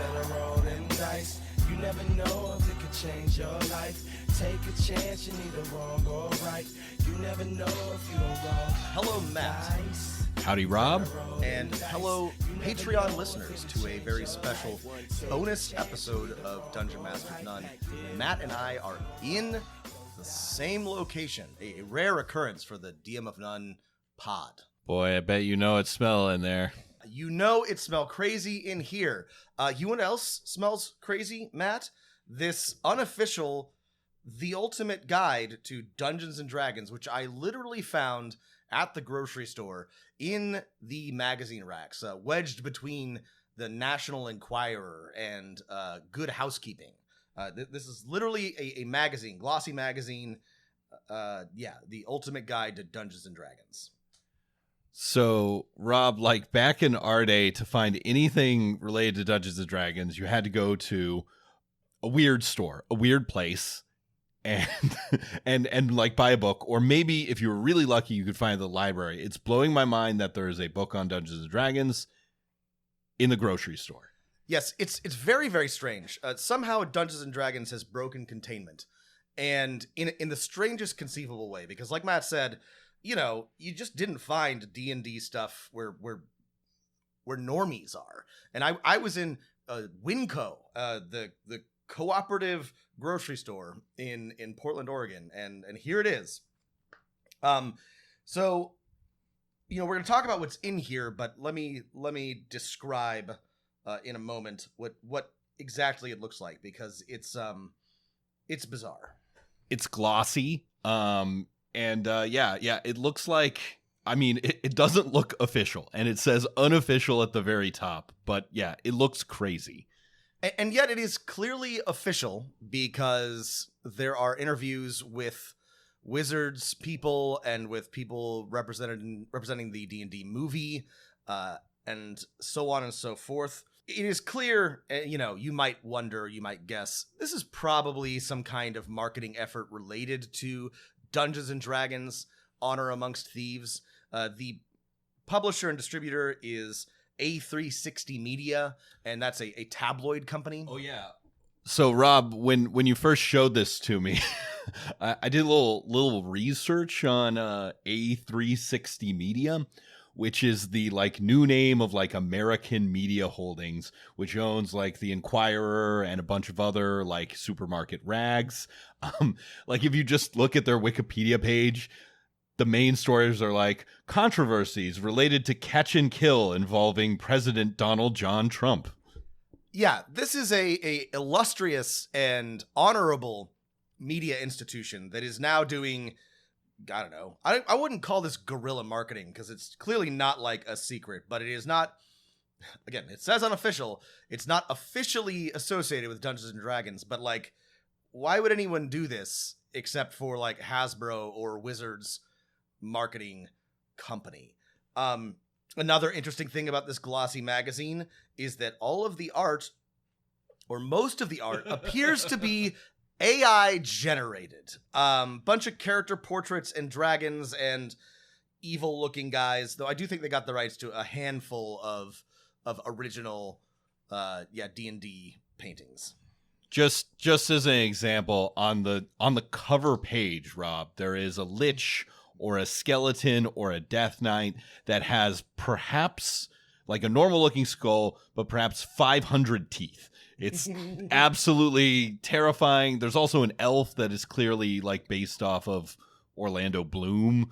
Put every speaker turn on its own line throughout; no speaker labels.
better roll them dice. You never know if it could change your life. Take a chance, you neither wrong or right. You never know if you don't roll.
Hello, Matt.
Howdy, Rob.
And hello, Patreon listeners, to a very special bonus episode of Dungeon Master None. Matt and I are in the same location, a rare occurrence for the DM of None pod.
Boy, I bet you know it smell in there.
You know it smells crazy in here. You know what else smells crazy, Matt? This unofficial, the ultimate guide to Dungeons and Dragons, which I literally found at the grocery store in the magazine racks, wedged between the National Enquirer and Good Housekeeping. This is literally a magazine, glossy magazine. The ultimate guide to Dungeons and Dragons.
So, Rob, like back in our day, to find anything related to Dungeons and Dragons, you had to go to a weird store, a weird place, and and like buy a book, or maybe if you were really lucky, you could find the library. It's blowing my mind that there is a book on Dungeons and Dragons in the grocery store.
Yes, it's very, very strange. Somehow Dungeons and Dragons has broken containment, and in the strangest conceivable way, because like Matt said, you know, you just didn't find D&D stuff where normies are. And I was in Winco, the cooperative grocery store in Portland, Oregon, and here it is. So, you know, we're going to talk about what's in here, but let me describe in a moment what exactly it looks like, because it's bizarre.
It's glossy. And it looks like, I mean, it doesn't look official, and it says unofficial at the very top, but yeah, it looks crazy.
And yet it is clearly official, because there are interviews with Wizards people and with people representing the D&D movie, and so on and so forth. It is clear, you know, you might wonder, you might guess, this is probably some kind of marketing effort related to Dungeons and Dragons, Honor Amongst Thieves. The publisher and distributor is A360 Media, and that's a tabloid company.
Oh, yeah. So, Rob, when you first showed this to me, I did a little research on A360 Media, which is the like new name of like American Media Holdings, which owns like the Enquirer and a bunch of other like supermarket rags. Like if you just look at their Wikipedia page, the main stories are like controversies related to catch and kill involving President Donald John Trump.
Yeah, this is a illustrious and honorable media institution that is now doing, I don't know, I wouldn't call this guerrilla marketing, because it's clearly not like a secret, but it is not, again, it says unofficial, it's not officially associated with Dungeons and Dragons, but like, why would anyone do this except for like Hasbro or Wizards marketing company? Another interesting thing about this glossy magazine is that all of the art, or most of the art, appears to be AI generated. Bunch of character portraits and dragons and evil looking guys, though I do think they got the rights to a handful of original D&D paintings.
Just as an example, on the cover page, Rob, there is a lich or a skeleton or a death knight that has perhaps like a normal looking skull, but perhaps 500 teeth. It's absolutely terrifying. There's also an elf that is clearly like based off of Orlando Bloom,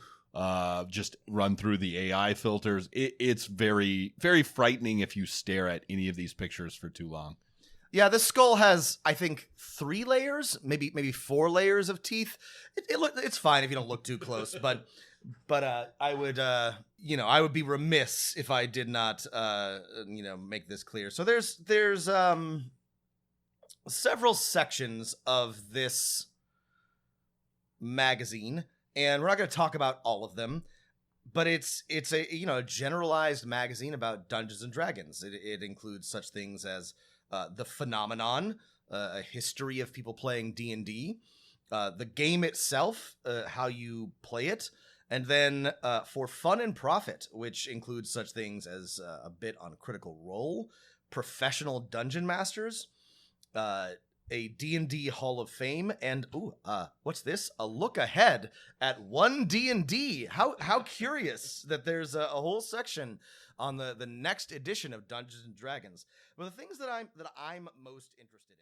just run through the AI filters. It's very, very frightening if you stare at any of these pictures for too long.
Yeah, this skull has, I think, 3 layers, maybe 4 layers of teeth. It's fine if you don't look too close, but I would be remiss if I did not, make this clear. So there's several sections of this magazine, and we're not going to talk about all of them, but it's a generalized magazine about Dungeons and Dragons. It includes such things as the phenomenon, a history of people playing D&D, the game itself, how you play it, and then for fun and profit, which includes such things as a bit on Critical Role, professional dungeon masters, a D&D Hall of Fame, and what's this? A look ahead at one D&D. How curious that there's a whole section on the next edition of Dungeons and Dragons. But the things that I'm most interested in